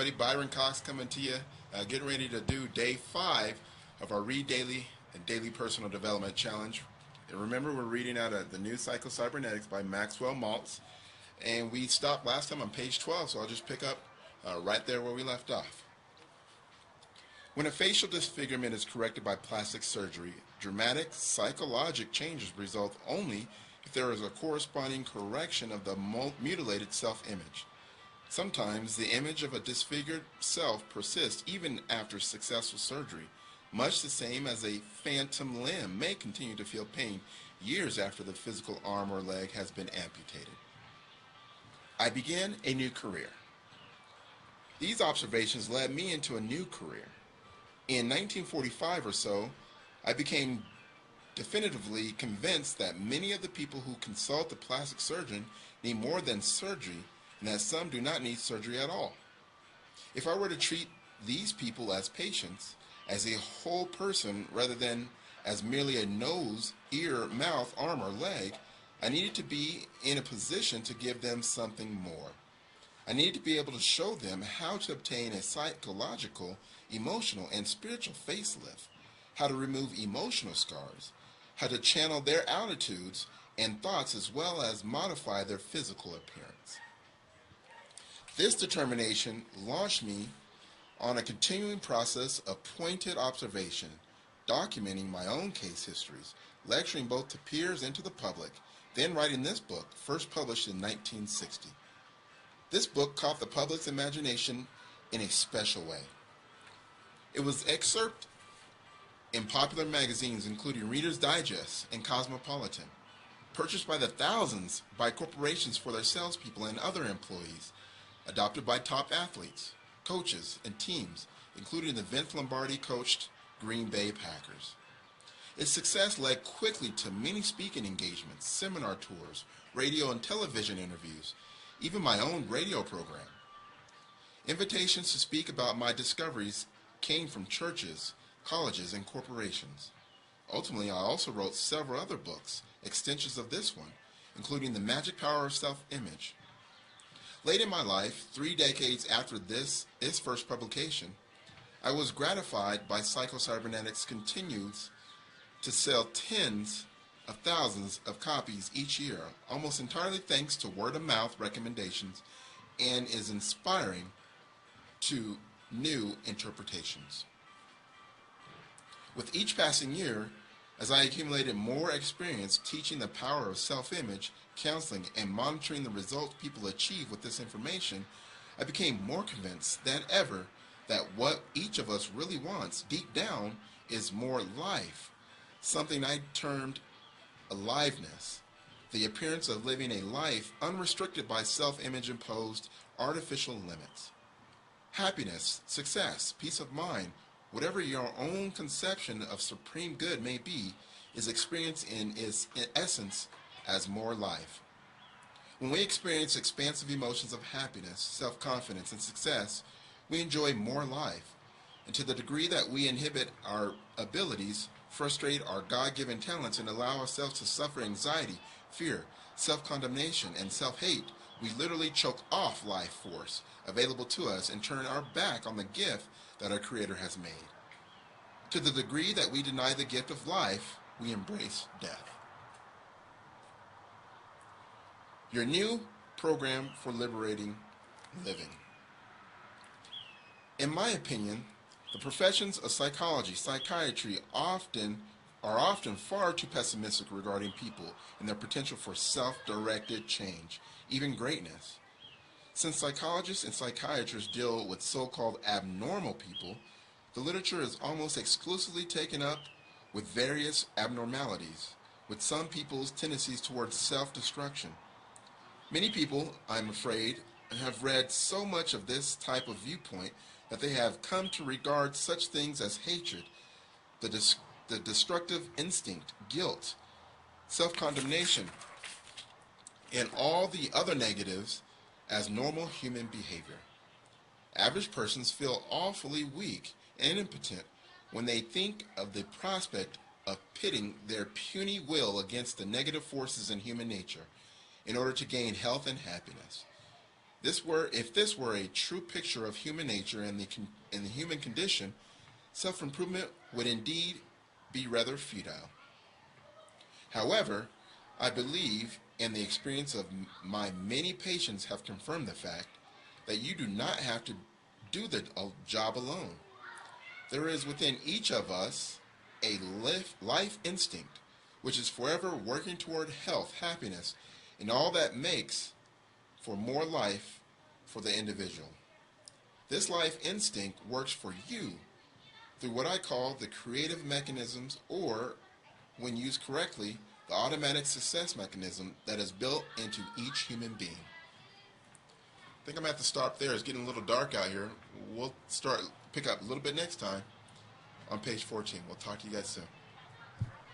everybody. Byron Cox coming to you, getting ready to do day 5 of our Read Daily and Daily Personal Development Challenge. And remember, we're reading out of the new Psycho-Cybernetics by Maxwell Maltz, and we stopped last time on page 12, so I'll just pick up right there where we left off. When a facial disfigurement is corrected by plastic surgery, dramatic psychologic changes result only if there is a corresponding correction of the mutilated self-image. Sometimes the image of a disfigured self persists even after successful surgery, much the same as a phantom limb may continue to feel pain years after the physical arm or leg has been amputated. I began a new career. These observations led me into a new career. In 1945 or so, I became definitively convinced that many of the people who consult the plastic surgeon need more than surgery, and that some do not need surgery at all. If I were to treat these people as patients, as a whole person rather than as merely a nose, ear, mouth, arm, or leg, I needed to be in a position to give them something more. I needed to be able to show them how to obtain a psychological, emotional, and spiritual facelift, how to remove emotional scars, how to channel their attitudes and thoughts as well as modify their physical appearance. This determination launched me on a continuing process of pointed observation, documenting my own case histories, lecturing both to peers and to the public, then writing this book, first published in 1960. This book caught the public's imagination in a special way. It was excerpted in popular magazines including Reader's Digest and Cosmopolitan, purchased by the thousands by corporations for their salespeople and other employees, adopted by top athletes, coaches, and teams, including the Vince Lombardi-coached Green Bay Packers. Its success led quickly to many speaking engagements, seminar tours, radio and television interviews, even my own radio program. Invitations to speak about my discoveries came from churches, colleges, and corporations. Ultimately, I also wrote several other books, extensions of this one, including The Magic Power of Self-Image. Late in my life, 3 decades after its first publication, I was gratified by Psycho-Cybernetics continues to sell tens of thousands of copies each year, almost entirely thanks to word-of-mouth recommendations, and is inspiring to new interpretations. With each passing year, as I accumulated more experience teaching the power of self-image, counseling, and monitoring the results people achieve with this information, I became more convinced than ever that what each of us really wants deep down is more life, something I termed aliveness, the appearance of living a life unrestricted by self-image imposed artificial limits. Happiness, success, peace of mind, whatever your own conception of supreme good may be, is experienced in its essence as more life. When we experience expansive emotions of happiness, self-confidence, and success, we enjoy more life. And to the degree that we inhibit our abilities, frustrate our God-given talents, and allow ourselves to suffer anxiety, fear, self-condemnation, and self-hate, we literally choke off life force available to us and turn our back on the gift that our Creator has made. To the degree that we deny the gift of life, we embrace death. Your new program for liberating living. In my opinion, the professions of psychology, psychiatry are often far too pessimistic regarding people and their potential for self-directed change, even greatness. Since psychologists and psychiatrists deal with so-called abnormal people, the literature is almost exclusively taken up with various abnormalities, with some people's tendencies towards self-destruction. Many people, I'm afraid, have read so much of this type of viewpoint that they have come to regard such things as hatred, the destructive instinct, guilt, self-condemnation, and all the other negatives as normal human behavior. Average persons feel awfully weak and impotent when they think of the prospect of pitting their puny will against the negative forces in human nature in order to gain health and happiness. If this were a true picture of human nature and the human condition, self-improvement would indeed be rather futile. However, I believe, and the experience of my many patients have confirmed the fact, that you do not have to do the job alone. There is within each of us a life instinct, which is forever working toward health, happiness, and all that makes for more life for the individual. This life instinct works for you through what I call the creative mechanisms, or, when used correctly, the automatic success mechanism that is built into each human being. I think I'm going to have to stop there. It's getting a little dark out here. We'll pick up a little bit next time on page 14. We'll talk to you guys soon.